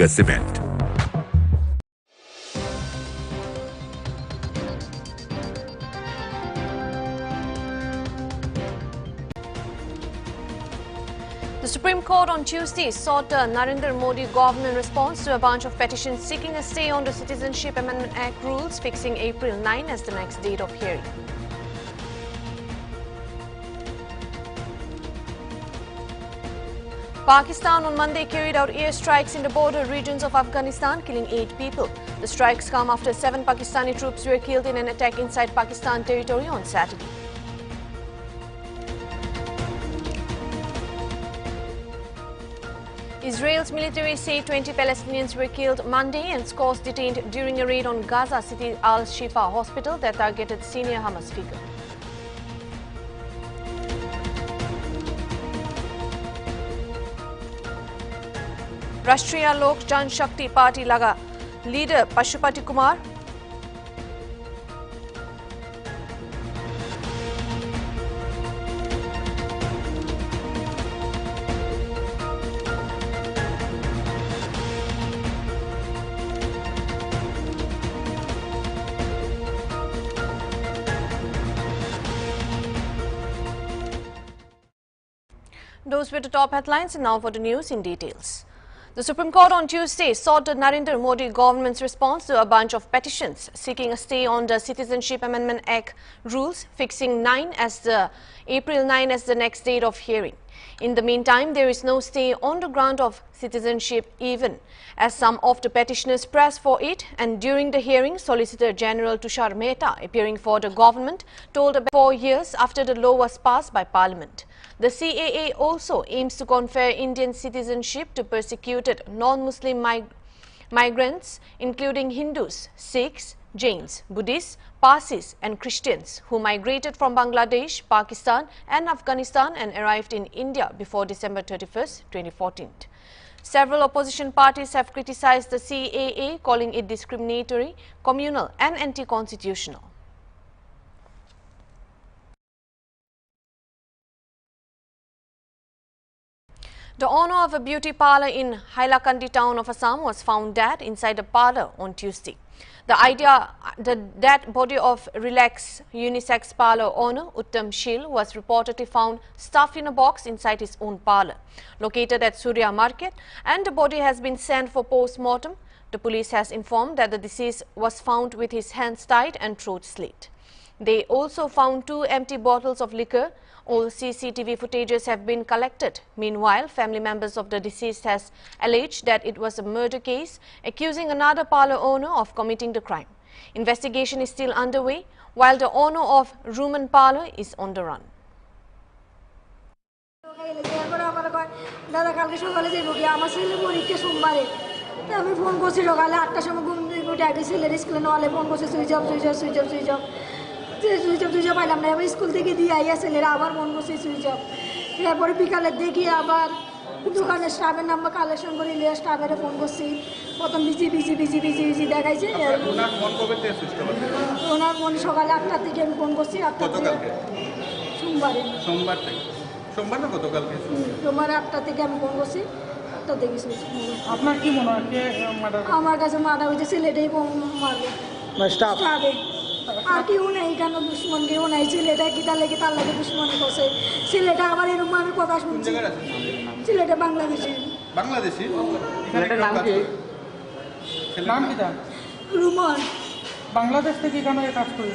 Cement. The Supreme Court on Tuesday sought the Narendra Modi government response to a bunch of petitions seeking a stay on the Citizenship Amendment Act rules, fixing April 9 as the next date of hearing. Pakistan on Monday carried out airstrikes in the border regions of Afghanistan, killing 8 people. The strikes come after 7 Pakistani troops were killed in an attack inside Pakistan territory on Saturday. Israel's military say 20 Palestinians were killed Monday and scores detained during a raid on Gaza City Al-Shifa hospital that targeted senior Hamas figure. Rashtriya Lok Jan Shakti Party Laga leader Pashupati Kumar Those were the top headlines, and now for the news in details. The Supreme Court on Tuesday sought the Narendra Modi government's response to a bunch of petitions seeking a stay on the Citizenship Amendment Act rules, fixing April 9 as the next date of hearing. In the meantime, there is no stay on the ground of citizenship, even as some of the petitioners pressed for it. And during the hearing, Solicitor General Tushar Mehta, appearing for the government, told about 4 years after the law was passed by Parliament. The CAA also aims to confer Indian citizenship to persecuted non-Muslim migrants, including Hindus, Sikhs, Jains, Buddhists, Parsis and Christians who migrated from Bangladesh, Pakistan and Afghanistan and arrived in India before December 31st, 2014. Several opposition parties have criticized the CAA, calling it discriminatory, communal and anti-constitutional. The owner of a beauty parlour in Hailakandi town of Assam was found dead inside a parlour on Tuesday. The dead body of Relax unisex parlour owner Uttam Shil was reportedly found stuffed in a box inside his own parlour, located at Surya Market, and the body has been sent for post-mortem. The police has informed that the deceased was found with his hands tied and throat slit. They also found 2 empty bottles of liquor. All CCTV footages have been collected. Meanwhile, family members of the deceased has alleged that it was a murder case, accusing another parlour owner of committing the crime. Investigation is still underway, while the owner of Ruman Parlour is on the run. পাইলাম না school থেকে দিয়ে আইয়া ছেলেরা আবার মন বসে switch off এরপরে বিকালে দেখি আবার দোকানের স্টাফের নাম্বার কালেকশন করে নিয়ে স্টাফের ফোন করছি প্রথম বিজি দেখাইছে ওনার ফোন সকালে 8টার দিকে আমি ফোন করছি 8টার দিকে সোমবার না গতকালকে সোমবার 8টার দিকে আমি ফোন করছি 8টার দিকে আপনার কি মনে হয় আমার কাছে মারা হয়েছে ছেলেটাই মারবে স্টাফে আর কেউ নেই কেন দুশ্মন কেউ নাই ছেলেটা কি তার লাগে দুশ্মনী করছে ছেলেটা আবার এরকম আমি কথা শুনছি ছেলেটা বাংলাদেশি রুমান বাংলাদেশ থেকে কেন এই কাজ করে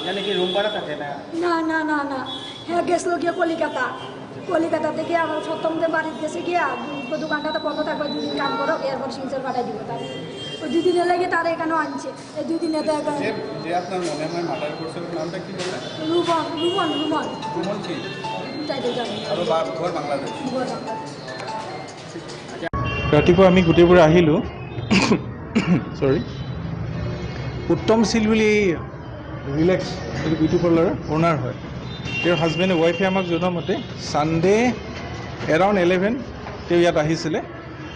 জানি কি রুম ভাড়া থাকে না হ্যাঁ গেছিল গিয়ে কলিকাতা থেকে আমার সপ্তমদের বাড়িতে গেছে গিয়ে দোকানটাতে বন্ধ থাকবে 2 দিন কাম করো এরপর সিনচার পাঠাই দিব তার ওই 2 দিনের লাগে তারা এখানে আনছে এই 2 দিনে তো যে আপনার মনে হয় মার্ডার করছে নামটা কি বললেন রুমান কি তাইতে জানি আর ঘর বাংলাদেশ ৰাতিপুৱা আমি গোটেইবোৰ আহিলোঁ সৰি উত্তম শিল বুলি ৰিলেক্স বিউটি পাৰ্লাৰৰ অনাৰ হয় তেওঁৰ হাজবেণ্ডে ৱাইফে আমাক জনোৱা মতে ছানডে এৰাউণ্ড 11 তেওঁ ইয়াত আহিছিলে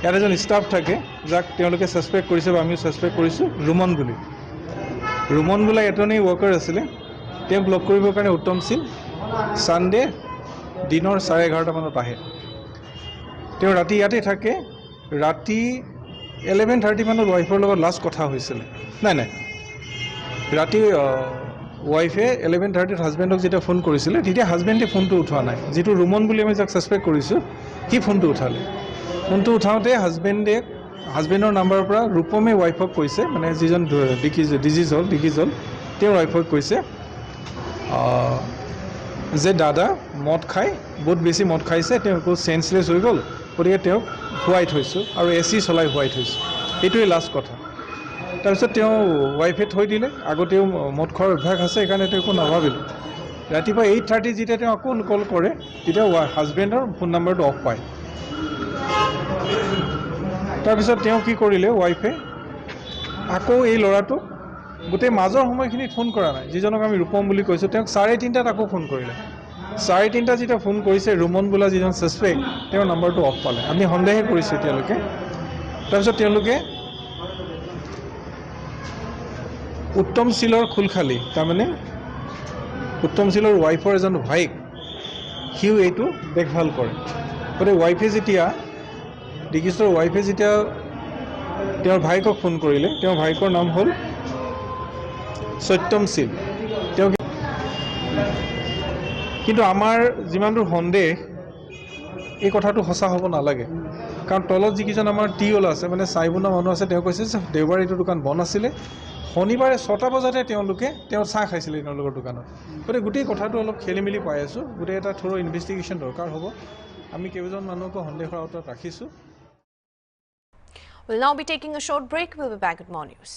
ইয়াত এজন ষ্টাফ থাকে যাক তেওঁলোকে ছাছপেক্ট কৰিছে বা আমিও ছাছপেক্ট কৰিছোঁ ৰুমন বোলা এজনী ৱৰ্কাৰ আছিলে তেওঁক লগ কৰিবৰ কাৰণে উত্তম শিল ছানডে দিনৰ 11:30 মানত আহে তেওঁ ৰাতি ইয়াতে থাকে ৰাতি 11:30 মানত ৱাইফৰ লগত লাষ্ট কথা হৈছিল নাই ৰাতি ৱাইফে 11:30 হাজবেণ্ডক যেতিয়া ফোন কৰিছিলে তেতিয়া হাজবেণ্ডে ফোনটো উঠোৱা নাই যেটো ৰুমন বুলি আমি যাক সাসপেক্ট কৰিছো কি ফোনটো উঠালে ফোনটো উঠাওতে হাজবেণ্ডৰ নাম্বাৰৰ পৰা ৰূপমে ৱাইফক কৈছে মানে যিজন ডিজিজল তেওঁৰ ৱাইফক কৈছে যে দাদা মদ খাই বহুত বেছি মদ খাইছে তেওঁ সেন্সলেস হৈ গ'ল গতিকে তেওঁক হোৱাই থৈছো আৰু এসি চলাই হোৱাই থৈছো এইটোৱে লাষ্ট কথা তাৰপিছত তেওঁ ৱাইফে থৈ দিলে আগতেও মদ খোৱাৰ অভ্যাস আছে সেইকাৰণে তেওঁ একো নাভাবিল ৰাতিপুৱা 8:30 যেতিয়া তেওঁ আকৌ কল কৰে তেতিয়া হাজবেণ্ডৰ ফোন নম্বৰটো অফ পায় তাৰপিছত তেওঁ কি কৰিলে ৱাইফে আকৌ এই ল'ৰাটো গোটেই মাজৰ সময়খিনিত ফোন কৰা নাই যিজনক আমি ৰূপম বুলি কৈছো তেওঁক 3:30 আকৌ ফোন কৰিলে 3:30 যেতিয়া ফোন কৰিছে ৰুমন বোলা যিজন সাসপেক্ট তেওঁৰ নম্বৰটো অফ পালে আমি সন্দেহ কৰিছো তেওঁলোকে তাৰপিছত তেওঁলোকে উত্তম শিলৰ খুলখালি তাৰমানে উত্তম শিলৰ ৱাইফৰ এজন ভাইক হিউ এইটো দেখভাল কৰে গতিকে ৱাইফে যেতিয়া ডিকিছৰ ৱাইফে যেতিয়া তেওঁৰ ভাইকক ফোন কৰিলে তেওঁৰ ভাইকৰ নাম হ'ল সত্যম শিল তেওঁ কিন্তু আমাৰ যিমান দূৰ সন্দেহ এই কথাটো সঁচা হ'ব নালাগে কাৰণ তলত যিকিজন আমাৰ টিঅল আছে মানে চাইবুনা মানুহ আছে তেওঁ কৈছে যে দেওবাৰে এইটো দোকান বন্ধ আছিলে শনিবাৰে 6টা বজাতে তেওঁ চাহ খাইছিলে তেওঁলোকৰ দোকানত গতিকে গোটেই কথাটো অলপ খেলিমেলি পাই আছো গোটেই এটা থৰ ইনভেষ্টিগেশ্যন দৰকাৰ হ'ব আমি কেইজন মানুহক সন্দেহৰ আওতাত ৰাখিছো We'll now be taking a short break. We'll be back with more news.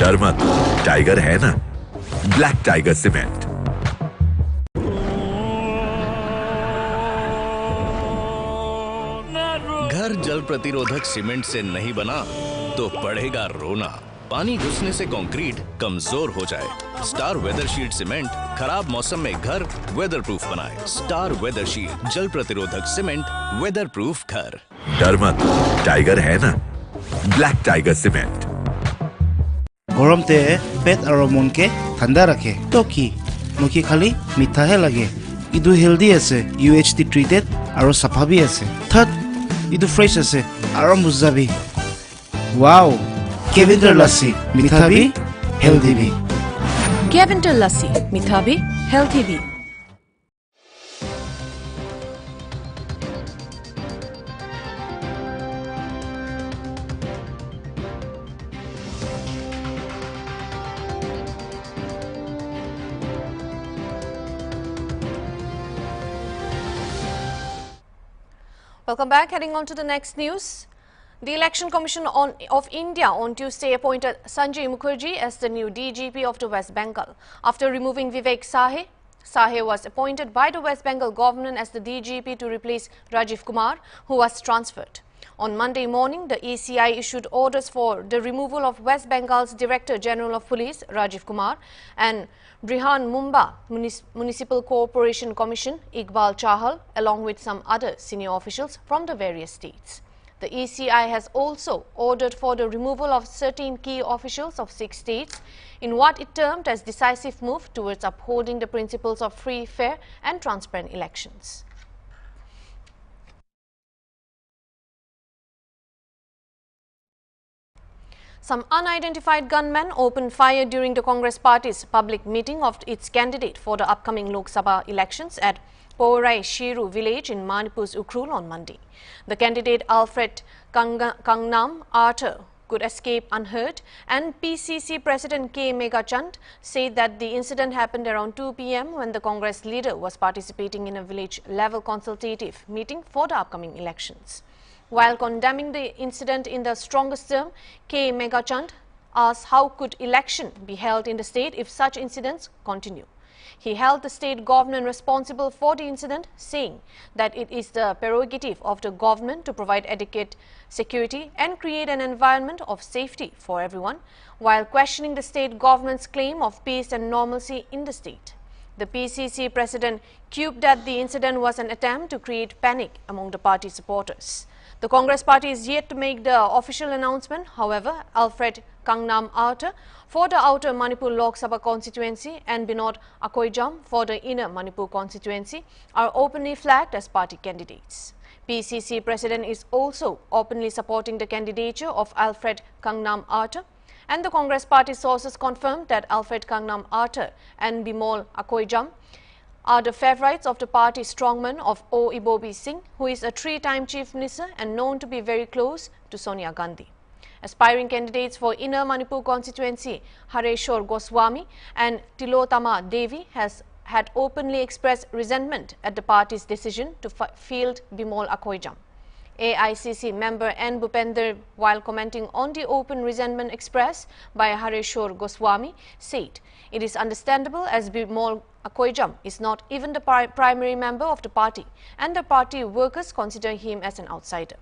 डर मत टाइगर है ना ब्लैक टाइगर सीमेंट घर जल प्रतिरोधक सीमेंट से नहीं बना तो पड़ेगा रोना पानी घुसने से कंक्रीट कमजोर हो जाए स्टार वेदर शीट सीमेंट खराब मौसम में घर वेदर प्रूफ बनाए स्टार वेदर शीट जल प्रतिरोधक सीमेंट वेदर प्रूफ घर डर मत टाइगर है ना ब्लैक टाइगर सीमेंट গৰমতে পেট আৰু মনকে ঠাণ্ডা ৰাখে তো কি মুখি খালি মিঠাহে লাগে ইটো হেলদি আছে UHT ট্ৰিটেড আৰু সাফাবি আছে থাত ইটো ফ্ৰেছ আছে আৰু মুজাবি ওয়াও কেভিন্টাৰ লাসি মিঠাবি হেলদি বি Kevinter Lassi, Mitha bhi, healthy bhi. Welcome back. Heading on to the next news. The Election Commission of India on Tuesday appointed Sanjay Mukherjee as the new DGP of the West Bengal. After removing Vivek Sahe, Sahe was appointed by the West Bengal government as the DGP to replace Rajiv Kumar, who was transferred. On Monday morning, the ECI issued orders for the removal of West Bengal's Director General of Police, Rajiv Kumar, and Brihan Mumba Municipal Corporation Commission, Iqbal Chahal, along with some other senior officials from the various states. The ECI has also ordered for the removal of certain key officials of 6 states in what it termed as decisive move towards upholding the principles of free, fair and transparent elections. Some unidentified gunmen opened fire during the Congress party's public meeting of its candidate for the upcoming Lok Sabha elections at Porai Shiru village in Manipur's Ukhrul on Monday. The candidate Alfred Kangnam Arthur could escape unhurt, and PCC President K. Megachand said that the incident happened around 2 p.m. when the Congress leader was participating in a village-level consultative meeting for the upcoming elections. While condemning the incident in the strongest term, K. Megachand asked how could election be held in the state if such incidents continue. He held the state government responsible for the incident, saying that it is the prerogative of the government to provide adequate security and create an environment of safety for everyone, while questioning the state government's claim of peace and normalcy in the state. The PCC president quipped that the incident was an attempt to create panic among the party supporters. The Congress party is yet to make the official announcement. However, Alfred Kangnam Arthur for the Outer Manipur Lok Sabha constituency and Binod Akoijam for the Inner Manipur constituency are openly flagged as party candidates. PCC president is also openly supporting the candidature of Alfred Kangnam Arthur, and the Congress party sources confirmed that Alfred Kangnam Arthur and Bimol Akoijam are the favourites of the party strongman of O. Ibobi Singh, who is a three-time chief minister and known to be very close to Sonia Gandhi. Aspiring candidates for Inner Manipur constituency, Hareshwar Goswami and Tilotama Devi had openly expressed resentment at the party's decision to field Bimol Akoijam. AICC member N. Bhupender, while commenting on the open resentment expressed by Hareshwar Goswami, said, "It is understandable as Bimol Akoijam is not even the primary member of the party, and the party workers consider him as an outsider."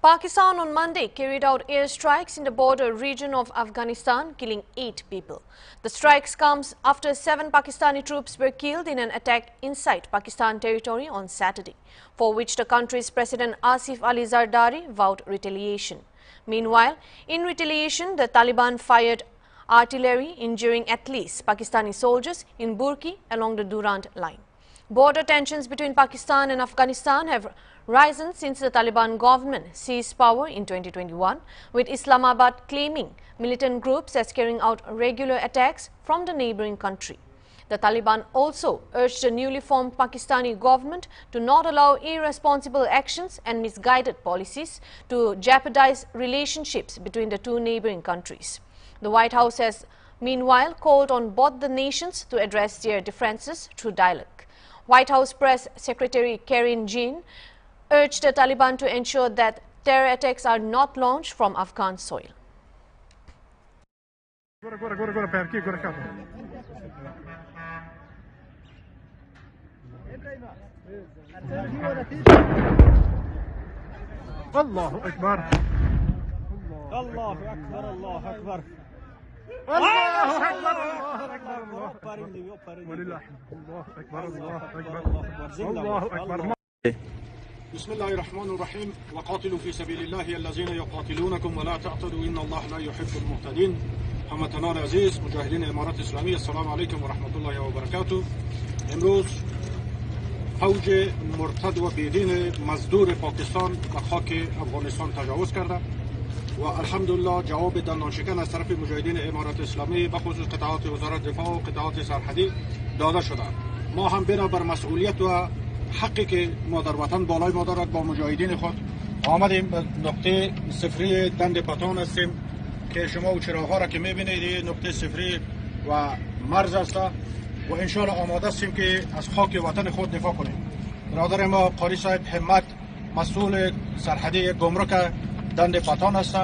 Pakistan on Monday carried out airstrikes in the border region of Afghanistan, killing 8 people. The strikes comes after 7 Pakistani troops were killed in an attack inside Pakistan territory on Saturday, for which the country's President Asif Ali Zardari vowed retaliation. Meanwhile, in retaliation, the Taliban fired artillery, injuring at least Pakistani soldiers in Burki along the Durand line. Border tensions between Pakistan and Afghanistan have risen since the Taliban government seized power in 2021, with Islamabad claiming militant groups as carrying out regular attacks from the neighboring country. The Taliban also urged the newly formed Pakistani government to not allow irresponsible actions and misguided policies to jeopardize relationships between the two neighboring countries. The White House has meanwhile called on both the nations to address their differences through dialogue. White House Press Secretary Karine Jean urged the Taliban to ensure that terror attacks are not launched from Afghan soil. Allahu Akbar. Allahu Akbar, Allahu Akbar. بسم الله الرحمن الرحيم وقاتلوا في سبيل الله الذين يقاتلونكم ولا تعتدوا إن الله لا يحب المعتدين. هموطنان عزیز مجاهدین امارات اسلامی، السلام علیکم و رحمت الله و برکاته. امروز فوج مرتد و بیدین مزدور پاکستان به خاک افغانستان تجاوز کرده و الحمدلله جواب دندانشکن از طرف مجاهدین امارات اسلامی به خصوص قطعات وزارت دفاع و قطعات سرحدی داده شده. ما هم بنابر مسئولیت و حقی که ما در وطن بالای ما دارد با مجاهدین خود آمدیم به نقطه صفری دند پاتان هستیم که شما و چراغ‌ها را که می‌بینید نقطه صفری و مرز است و انشاءالله آماده هستیم که از خاک وطن خود دفاع کنیم. برادر ما قاری صاحب همت مسئول سرحدی گمرک دند پاتان است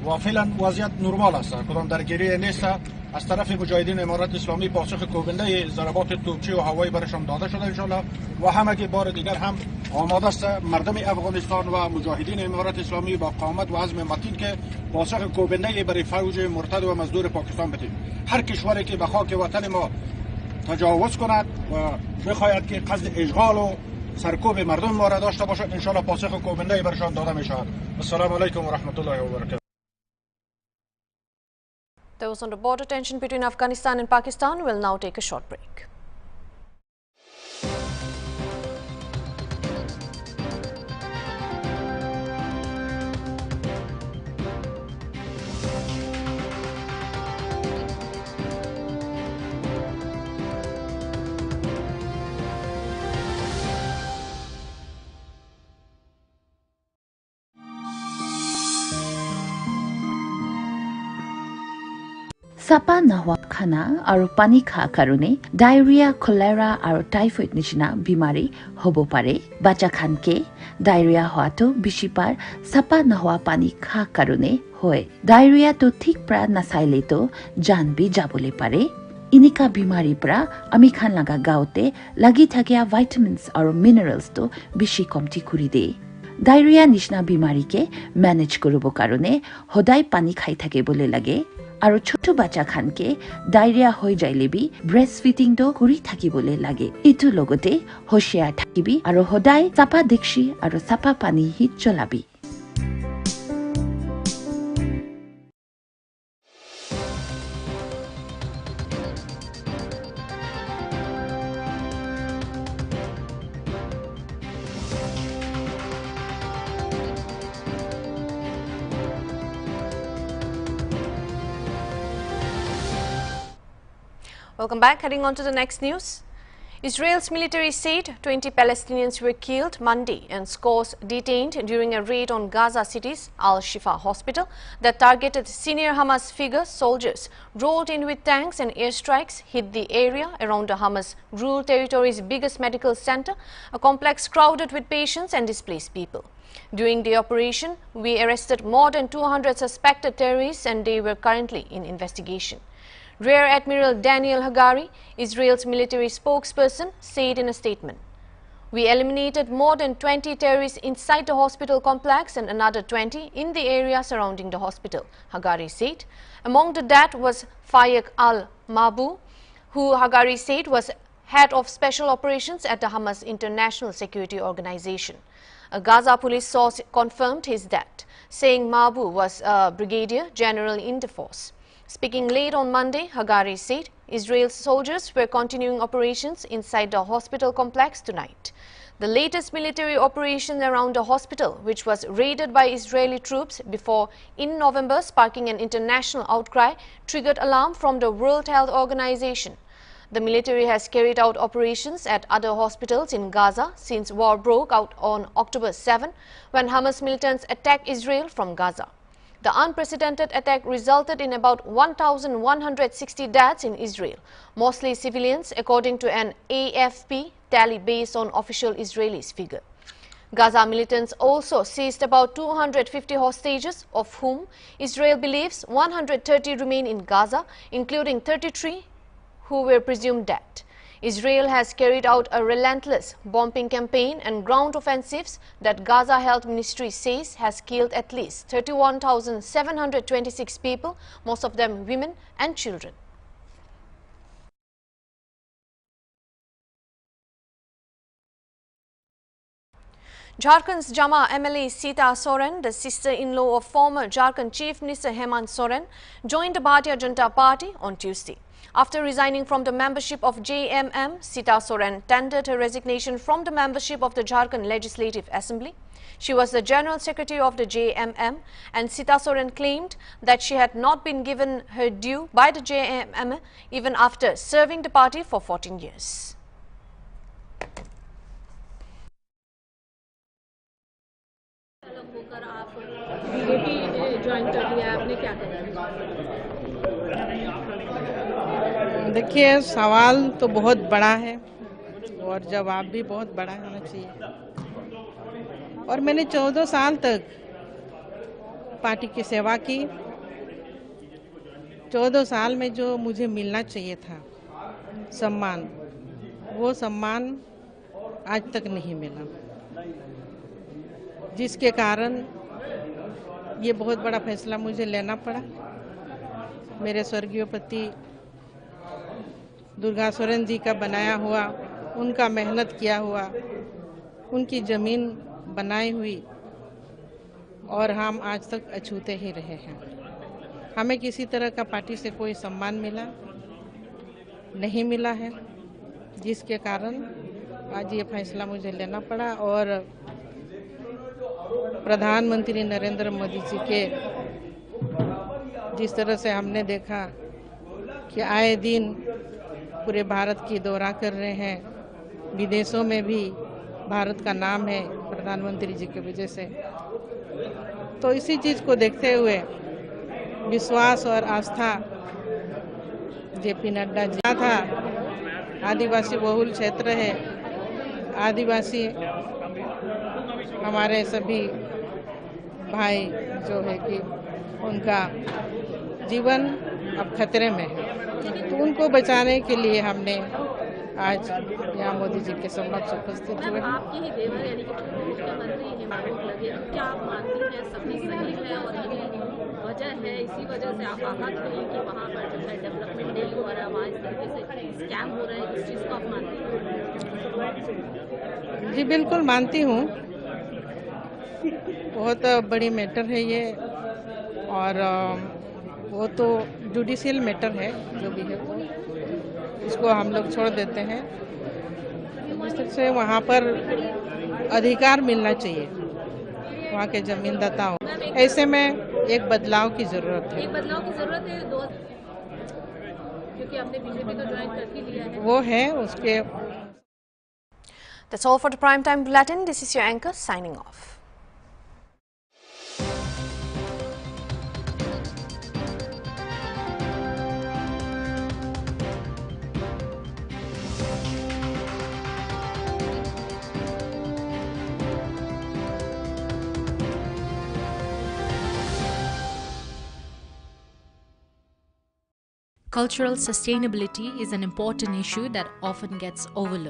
و فعلا وضعیت نرمال است، کدام درگیری نیست. از طرف مجاهدین امارات اسلامی پاسخ کوبنده ضربات توپچی و هوایی برشان داده شده انشاءالله و همگی بار دیگر هم آماده است مردم افغانستان و مجاهدین امارات اسلامی با قامت و عزم متین که پاسخ کوبنده برای فوج مرتد و مزدور پاکستان بدیم. هر کشوری که به خاک وطن ما تجاوز کند و بخواهد که قصد اشغال و سرکوب مردم ما را داشته باشد انشاءالله پاسخ کوبنده برشان داده می شود. السلام علیکم و رحمت الله و برکاته. Those on the border tension between Afghanistan and Pakistan will now take a short break. চাপা নোহোৱা খানা আৰু পানী খোৱাৰ কাৰণে diarrhoea cholera আৰু typhoid নিচিনা বেমাৰী হ'ব পাৰে বাচ্চা খানকে ডায়েৰিয়া হোৱাটো বেছিভাগ চাপা নোহোৱা পানী খোৱাৰ কাৰণে হয় ডায়েৰিয়াটো ঠিক পৰা নাচাইলেতো জান বি যাবলৈ পাৰে ইনিকা বেমাৰীৰ পৰা আমি খান লগা গাঁৱতে লাগি থকা ভাইটামিনছ আৰু মিনাৰেলছটো বেছি কমটি কৰি দিয়ে ডায়েৰিয়া নিচিনা বেমাৰীকে মেনেজ কৰিব কাৰণে সদায় পানী খাই থাকিবলৈ লাগে আৰু ছোট বাচ্চা খানকে ডায়েৰিয়া হৈ যাইলেবি ব্ৰেষ্ট ফিডিংটো কৰি থাকিবলৈ লাগে ইটো লগতে হুঁচিয়াৰ থাকিবি আৰু সদায় চাপা দেখি আৰু চাপা পানী hit চলাবি Welcome back. Heading on to the next news. Israel's military said 20 Palestinians were killed Monday and scores detained during a raid on Gaza City's Al-Shifa hospital that targeted senior Hamas figures. Soldiers rolled in with tanks and airstrikes hit the area around the Hamas ruled territory's biggest medical center, a complex crowded with patients and displaced people. During the operation, we arrested more than 200 suspected terrorists and they were currently in investigation. Rear Admiral Daniel Hagari, Israel's military spokesperson, said in a statement, "We eliminated more than 20 terrorists inside the hospital complex and another 20 in the area surrounding the hospital," Hagari said. Among the dead was Fayek al-Mabu, who Hagari said was head of special operations at the Hamas International Security Organization. A Gaza police source confirmed his death, saying Mabu was a brigadier general in the force. Speaking late on Monday, Hagari said Israel's soldiers were continuing operations inside the hospital complex tonight. The latest military operation around the hospital, which was raided by Israeli troops before in November, sparking an international outcry, triggered alarm from the World Health Organization. The military has carried out operations at other hospitals in Gaza since war broke out on October 7, when Hamas militants attacked Israel from Gaza. The unprecedented attack resulted in about 1,160 deaths in Israel, mostly civilians, according to an AFP tally based on official Israeli figure. Gaza militants also seized about 250 hostages, of whom Israel believes 130 remain in Gaza, including 33 who were presumed dead. Israel has carried out a relentless bombing campaign and ground offensives that Gaza Health Ministry says has killed at least 31,726 people, most of them women and children. Jharkhand's Jama MLA Sita Soren, the sister-in-law of former Jharkhand Chief Minister Hemant Soren, joined the Bharatiya Janata Party on Tuesday. After resigning from the membership of JMM, Sita Soren tendered her resignation from the membership of the Jharkhand Legislative Assembly. She was the General Secretary of the JMM, and Sita Soren claimed that she had not been given her due by the JMM even after serving the party for 14 years. देखिए, सवाल तो बहुत बड़ा है और जवाब भी बहुत बड़ा होना चाहिए। और मैंने 14 साल तक पार्टी की सेवा की। 14 साल में जो मुझे मिलना चाहिए था सम्मान, वो सम्मान आज तक नहीं मिला, जिसके कारण ये बहुत बड़ा फैसला मुझे लेना पड़ा। मेरे स्वर्गीय पति दुर्गा सोरेन जी का बनाया हुआ, उनका मेहनत किया हुआ, उनकी ज़मीन बनाई हुई, और हम आज तक अछूते ही रहे हैं। हमें किसी तरह का पार्टी से कोई सम्मान नहीं मिला है, जिसके कारण आज ये फैसला मुझे लेना पड़ा। और प्रधानमंत्री नरेंद्र मोदी जी के जिस तरह से हमने देखा कि आए दिन पूरे भारत की दौरा कर रहे हैं, विदेशों में भी भारत का नाम है प्रधानमंत्री जी की वजह से, तो इसी चीज़ को देखते हुए विश्वास और आस्था जेपी नड्डा जी था। आदिवासी बहुल क्षेत्र है, आदिवासी हमारे सभी भाई जो है कि उनका जीवन अब खतरे में है, तो उनको बचाने के लिए हमने आज यहाँ मोदी जी के समक्ष उपस्थित हुए। आपके ही देवर यानी कि मुख्यमंत्री हैं आरोप लगे, क्या आप मानती हैं सभी सही है और यही वजह है, इसी वजह से आप आहत हुई कि वहाँ पर जो है डेवलपमेंट नहीं हो रहा है, वहाँ इस तरीके से स्कैम हो रहे हैं, इस चीज़ को आप मानती हैं? जी बिल्कुल मानती हूँ, बहुत बड़ी मैटर है ये, और वो तो जुडिशियल मैटर है, जो भी है वो इसको हम लोग छोड़ देते हैं। जिस तरह से वहाँ पर अधिकार मिलना चाहिए वहाँ के जमींदाताओं, ऐसे में एक बदलाव की ज़रूरत है। एक बदलाव की ज़रूरत है, क्योंकि आपने बीजेपी को ज्वाइन कर ही लिया है। वो है उसके। That's all for the Prime Time Bulletin. This is your anchor signing off. Cultural sustainability is an important issue that often gets overlooked.